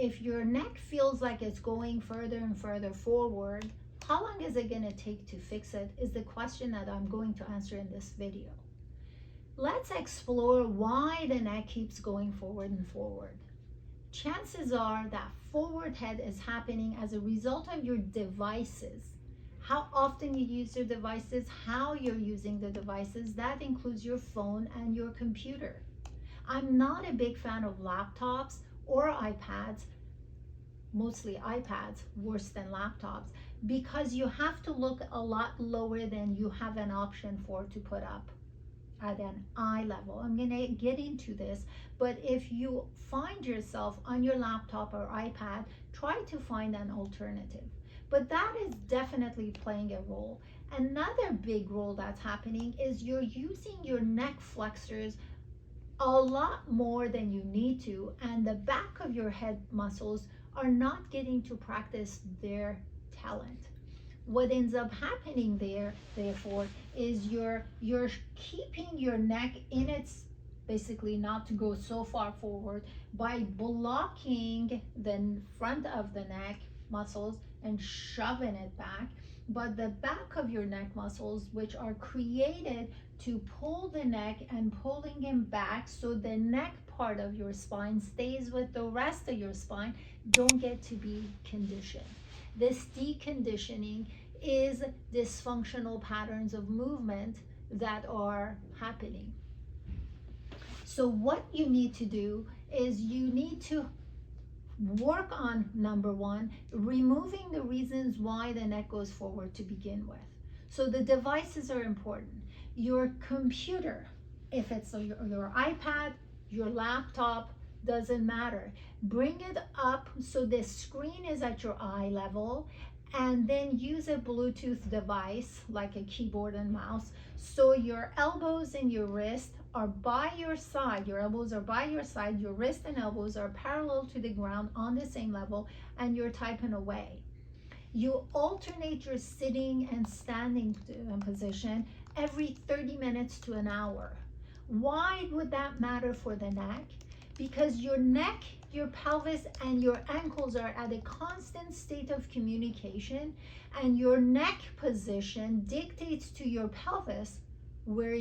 if your neck feels like it's going further and further forward, how long is it going to take to fix it is the question that I'm going to answer in this video. Let's explore why the neck keeps going forward and forward. Chances are that forward head is happening as a result of your devices. How often you use your devices, how you're using the devices, that includes your phone and your computer. I'm not a big fan of laptops or iPads, mostly iPads, worse than laptops, because you have to look a lot lower than you have an option for to put up at an eye level. I'm gonna get into this, but if you find yourself on your laptop or iPad, try to find an alternative. But that is definitely playing a role. Another big role that's happening is you're using your neck flexors a lot more than you need to, and the back of your head muscles are not getting to practice their talent. What ends up happening there, therefore, is you're keeping your neck in its, basically not to go so far forward by blocking the front of the neck muscles and shoving it back. But the back of your neck muscles, which are created to pull the neck and pulling him back so the neck part of your spine stays with the rest of your spine, don't get to be conditioned. This deconditioning is dysfunctional patterns of movement that are happening. So what you need to do is you need to work on, number one, removing the reasons why the neck goes forward to begin with. So the devices are important. Your computer, if it's your iPad, your laptop, doesn't matter. Bring it up so the screen is at your eye level, and then use a Bluetooth device like a keyboard and mouse so your elbows and your wrist are by your side. Your elbows are by your side, your wrist and elbows are parallel to the ground on the same level, and you're typing away. You alternate your sitting and standing position every 30 minutes to an hour. Why would that matter for the neck? Because your neck, your pelvis, and your ankles are at a constant state of communication, and your neck position dictates to your pelvis where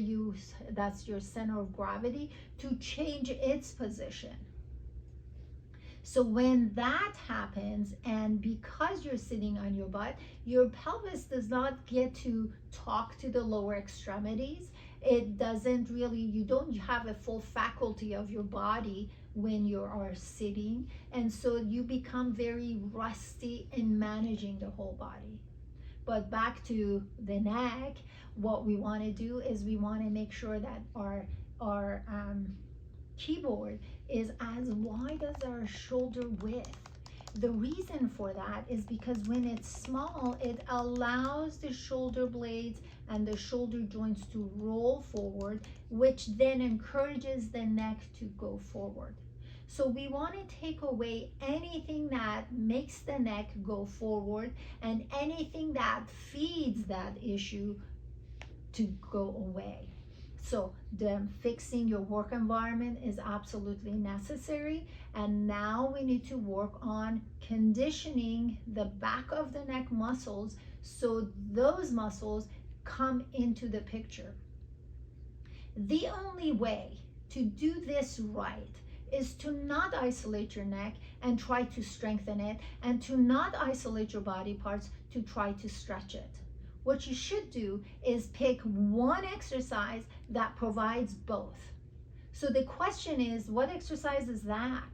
that's your center of gravity, to change its position. So when that happens, and because you're sitting on your butt, your pelvis does not get to talk to the lower extremities. It doesn't really, you don't have a full faculty of your body when you are sitting, and so you become very rusty in managing the whole body. But back to the neck, what we want to do is we want to make sure that our keyboard is as wide as our shoulder width. The reason for that is because when it's small, it allows the shoulder blades and the shoulder joints to roll forward, which then encourages the neck to go forward. So we want to take away anything that makes the neck go forward and anything that feeds that issue to go away. So fixing your work environment is absolutely necessary. And now we need to work on conditioning the back of the neck muscles so those muscles come into the picture. The only way to do this right is to not isolate your neck and try to strengthen it, and to not isolate your body parts to try to stretch it. What you should do is pick one exercise that provides both. So the question is, what exercise is that?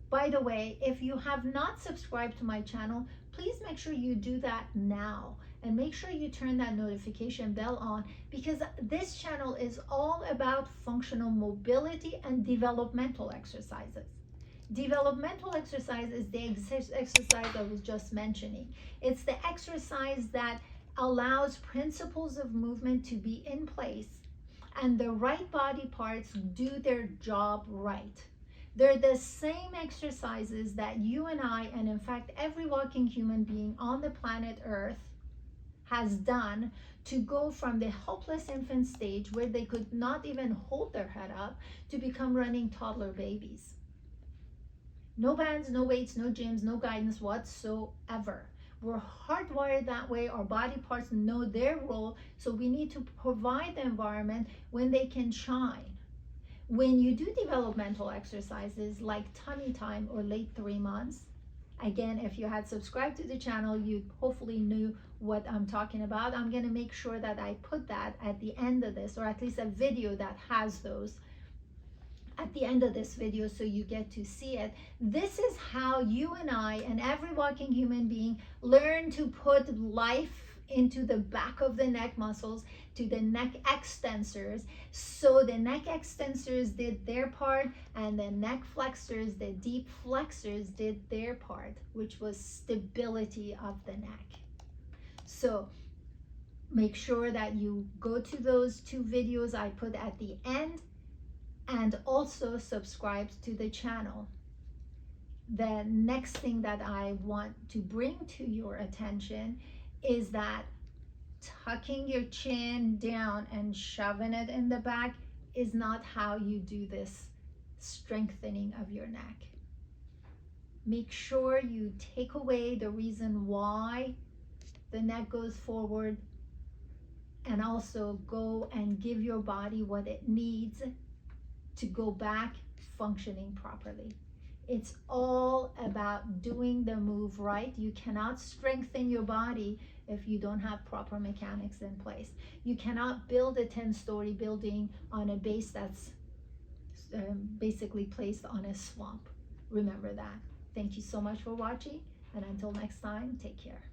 By the way, if you have not subscribed to my channel, please make sure you do that now, and make sure you turn that notification bell on, because this channel is all about functional mobility and developmental exercises. Developmental exercise is the exercise I was just mentioning. It's the exercise that allows principles of movement to be in place and the right body parts do their job right. They're the same exercises that you and I, and in fact every walking human being on the planet Earth, has done to go from the helpless infant stage where they could not even hold their head up to become running toddler babies. No bands, no weights, no gyms, no guidance whatsoever. We're hardwired that way. Our body parts know their role, so we need to provide the environment when they can shine. When you do developmental exercises like tummy time or late 3 months, again, if you had subscribed to the channel, you hopefully knew what I'm talking about. I'm going to make sure that I put that at the end of this, or at least a video that has those at the end of this video, so you get to see it. This is how you and I and every walking human being learn to put life into the back of the neck muscles, to the neck extensors. So the neck extensors did their part, and the neck flexors, the deep flexors, did their part, which was stability of the neck. So make sure that you go to those 2 videos I put at the end, and also subscribe to the channel. The next thing that I want to bring to your attention is that tucking your chin down and shoving it in the back is not how you do this strengthening of your neck. Make sure you take away the reason why the neck goes forward, and also go and give your body what it needs to go back functioning properly. It's all about doing the move right. You cannot strengthen your body if you don't have proper mechanics in place. You cannot build a 10-story building on a base that's basically placed on a swamp. Remember that. Thank you so much for watching, and until next time, take care.